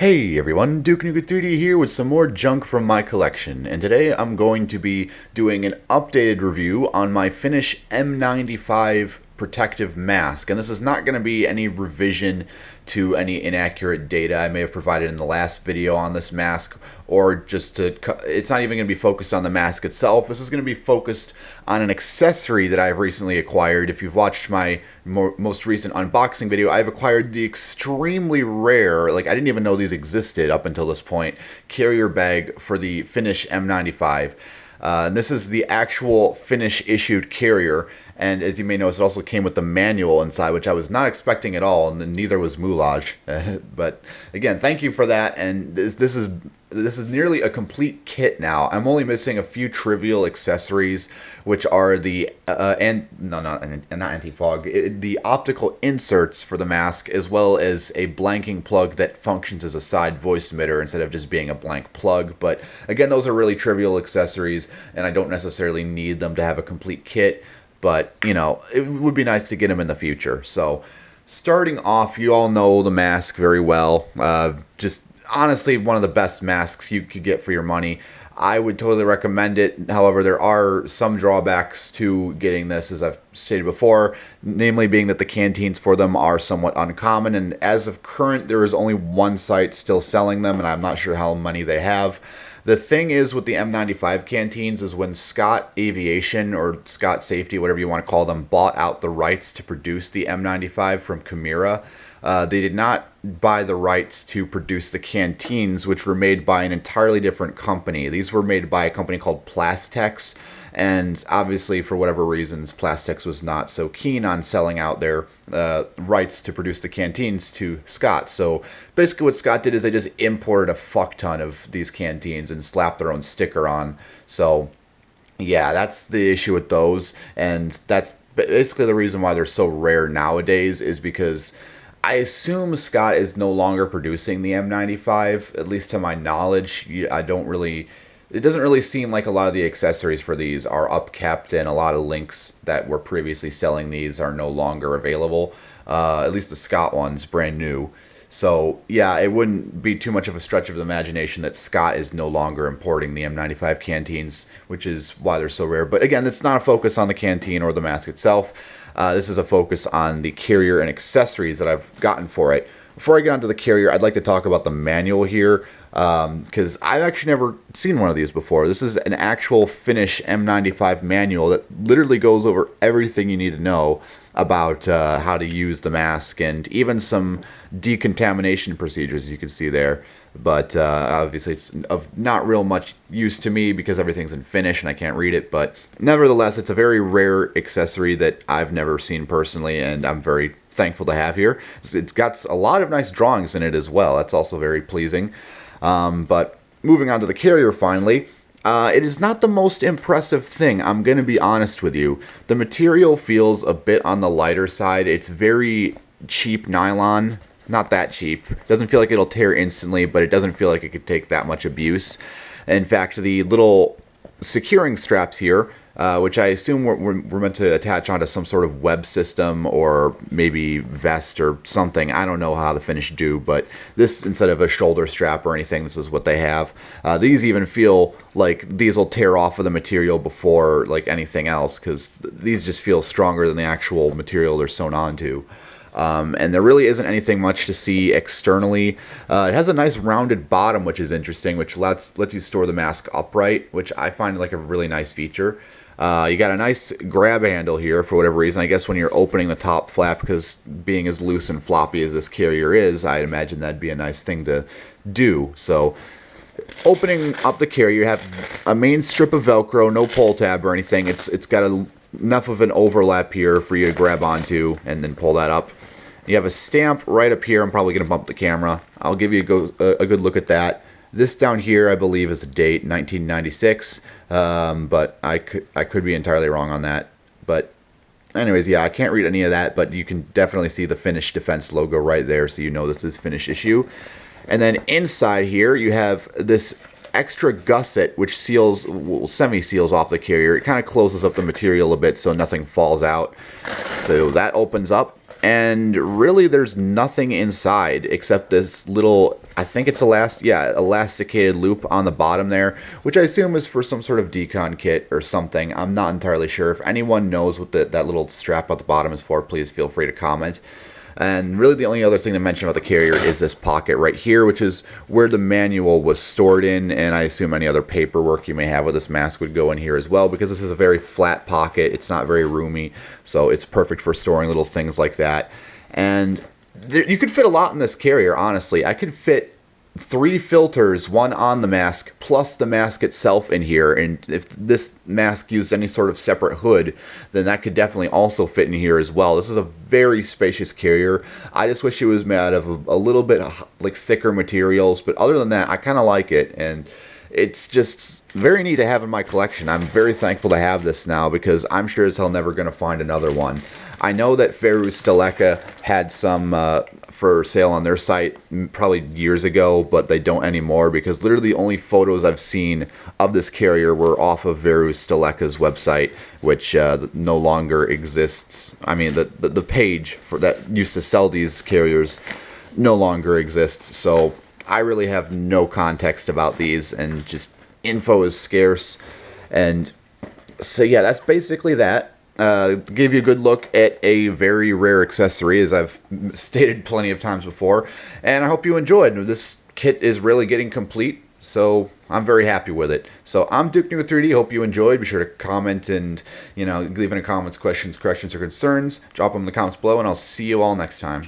Hey everyone, Duke Nukem 3D here with some more junk from my collection, and today I'm going to be doing an updated review on my Finnish M95 protective mask, and this is not going to be any revision to any inaccurate data I may have provided in the last video on this mask, or just to, it's not even going to be focused on the mask itself. This is going to be focused on an accessory that I've recently acquired. If you've watched my most recent unboxing video, I've acquired the extremely rare, like I didn't even know these existed up until this point, carrier bag for the Finnish M95. This is the actual Finnish issued carrier, and as you may notice, it also came with the manual inside, which I was not expecting at all, and neither was Moulage. But again, thank you for that, and this is nearly a complete kit now. I'm only missing a few trivial accessories, which are the not anti-fog, the optical inserts for the mask, as well as a blanking plug that functions as a side voice emitter instead of just being a blank plug. But again, those are really trivial accessories, and I don't necessarily need them to have a complete kit. But, you know, it would be nice to get them in the future. So, starting off, you all know the mask very well. Just honestly, one of the best masks you could get for your money. I would totally recommend it. However, there are some drawbacks to getting this, as I've stated before, namely being that the canteens for them are somewhat uncommon. And as of current, there is only one site still selling them, and I'm not sure how many they have. The thing is with the M95 canteens is when Scott Aviation or Scott Safety, whatever you want to call them, bought out the rights to produce the M95 from Chimera, they did not buy the rights to produce the canteens, which were made by an entirely different company. These were made by a company called Plastex, and obviously for whatever reasons, Plastex was not so keen on selling out their rights to produce the canteens to Scott. So basically what Scott did is they just imported a fuck ton of these canteens and slapped their own sticker on. So yeah, that's the issue with those, and that's basically the reason why they're so rare nowadays, is because I assume Scott is no longer producing the M95, at least to my knowledge. It doesn't really seem like a lot of the accessories for these are upkept, and a lot of links that were previously selling these are no longer available. At least the Scott one's brand new. So yeah, it wouldn't be too much of a stretch of the imagination that Scott is no longer importing the M95 canteens, which is why they're so rare. But again, it's not a focus on the canteen or the mask itself. This is a focus on the carrier and accessories that I've gotten for it. Before I get onto the carrier, I'd like to talk about the manual here, because I've actually never seen one of these before. This is an actual Finnish M95 manual that literally goes over everything you need to know about how to use the mask, and even some decontamination procedures you can see there. But obviously it's of not real much use to me because everything's in Finnish and I can't read it. But nevertheless, it's a very rare accessory that I've never seen personally, and I'm very thankful to have here. It's got a lot of nice drawings in it as well. That's also very pleasing. But moving on to the carrier finally. It is not the most impressive thing, I'm going to be honest with you. The material feels a bit on the lighter side. It's very cheap nylon. Not that cheap. Doesn't feel like it'll tear instantly, but it doesn't feel like it could take that much abuse. In fact, the little securing straps here, which I assume we're meant to attach onto some sort of web system or maybe vest or something. I don't know how the Finnish do, but this, instead of a shoulder strap or anything, this is what they have. These even feel like these will tear off of the material before like anything else, because these just feel stronger than the actual material they're sewn onto. And there really isn't anything much to see externally. It has a nice rounded bottom, which is interesting, which lets you store the mask upright, which I find like a really nice feature. You got a nice grab handle here for whatever reason. I guess when you're opening the top flap, because being as loose and floppy as this carrier is, I'd imagine that'd be a nice thing to do. So opening up the carrier, you have a main strip of Velcro, no pull tab or anything. It's got enough of an overlap here for you to grab onto and then pull that up. You have a stamp right up here. I'm probably going to bump the camera. I'll give you a good look at that. This down here, I believe, is a date, 1996, but I could be entirely wrong on that. But anyways, yeah, I can't read any of that, but you can definitely see the Finnish Defense logo right there, so you know this is Finnish issue. And then inside here, you have this extra gusset, which seals, well, semi-seals off the carrier. It kind of closes up the material a bit so nothing falls out. So that opens up. and really there's nothing inside except this little, I think it's elasticated loop on the bottom there, which I assume is for some sort of decon kit or something. I'm not entirely sure. If anyone knows what that little strap at the bottom is for, please feel free to comment. And really the only other thing to mention about the carrier is this pocket right here, which is where the manual was stored in, and I assume any other paperwork you may have with this mask would go in here as well, because this is a very flat pocket. It's not very roomy, so it's perfect for storing little things like that. And you could fit a lot in this carrier, honestly. I could fit 3 filters, one on the mask, plus the mask itself in here. And if this mask used any sort of separate hood, then that could definitely also fit in here as well. This is a very spacious carrier. I just wish it was made out of a little bit like thicker materials, but other than that, I kind of like it. And it's just very neat to have in my collection. I'm very thankful to have this now, because I'm sure as hell never going to find another one. I know that Veru Steleka had some for sale on their site probably years ago, but they don't anymore, because literally the only photos I've seen of this carrier were off of Veru Steleka's website, which no longer exists. I mean, the page for that used to sell these carriers no longer exists, so I really have no context about these, and just info is scarce. And so yeah, that's basically that. Give you a good look at a very rare accessory, as I've stated plenty of times before, and I hope you enjoyed. This kit is really getting complete, so I'm very happy with it. So I'm Duke New 3D. Hope you enjoyed. Be sure to comment and, leave any comments, questions, corrections, or concerns. Drop them in the comments below, and I'll see you all next time.